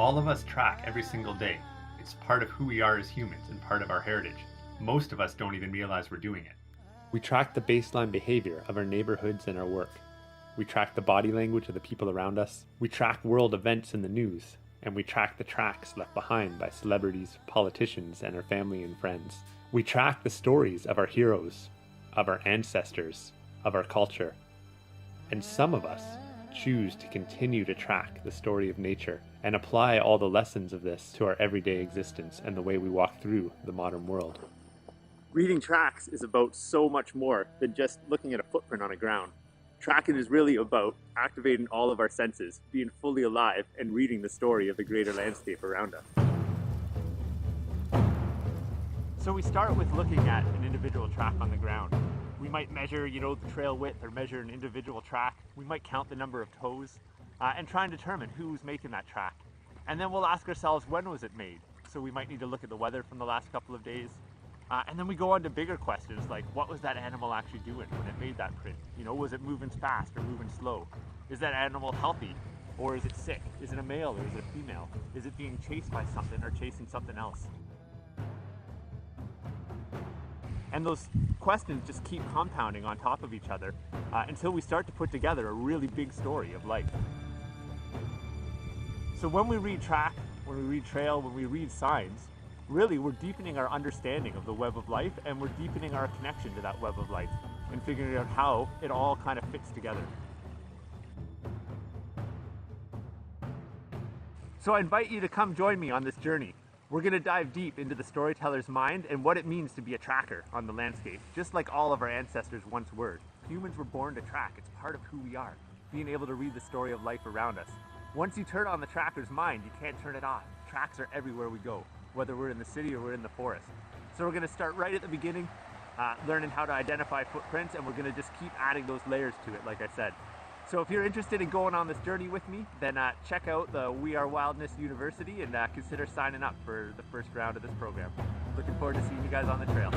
All of us track every single day. It's part of who we are as humans and part of our heritage. Most of us don't even realize we're doing it. We track the baseline behavior of our neighborhoods and our work. We track the body language of the people around us. We track world events in the news. And we track the tracks left behind by celebrities, politicians, and our family and friends. We track the stories of our heroes, of our ancestors, of our culture. And some of us choose to continue to track the story of nature and apply all the lessons of this to our everyday existence and the way we walk through the modern world. Reading tracks is about so much more than just looking at a footprint on the ground. Tracking is really about activating all of our senses, being fully alive, and reading the story of the greater landscape around us. So we start with looking at an individual track on the ground. We might measure, the trail width or measure an individual track. We might count the number of toes and try and determine who's making that track. And then we'll ask ourselves, when was it made? So we might need to look at the weather from the last couple of days. And then we go on to bigger questions like, what was that animal actually doing when it made that print? Was it moving fast or moving slow? Is that animal healthy or is it sick? Is it a male or is it a female? Is it being chased by something or chasing something else? And those questions just keep compounding on top of each other until we start to put together a really big story of life. So when we read track, when we read trail, when we read signs, really we're deepening our understanding of the web of life, and we're deepening our connection to that web of life and figuring out how it all kind of fits together. So I invite you to come join me on this journey. We're going to dive deep into the storyteller's mind and what it means to be a tracker on the landscape, just like all of our ancestors once were. Humans were born to track. It's part of who we are, being able to read the story of life around us. Once you turn on the tracker's mind, you can't turn it off. Tracks are everywhere we go, whether we're in the city or we're in the forest. So we're going to start right at the beginning, learning how to identify footprints, and we're going to just keep adding those layers to it, like I said. So if you're interested in going on this journey with me, then check out the We Are Wildness University and consider signing up for the first round of this program. Looking forward to seeing you guys on the trail.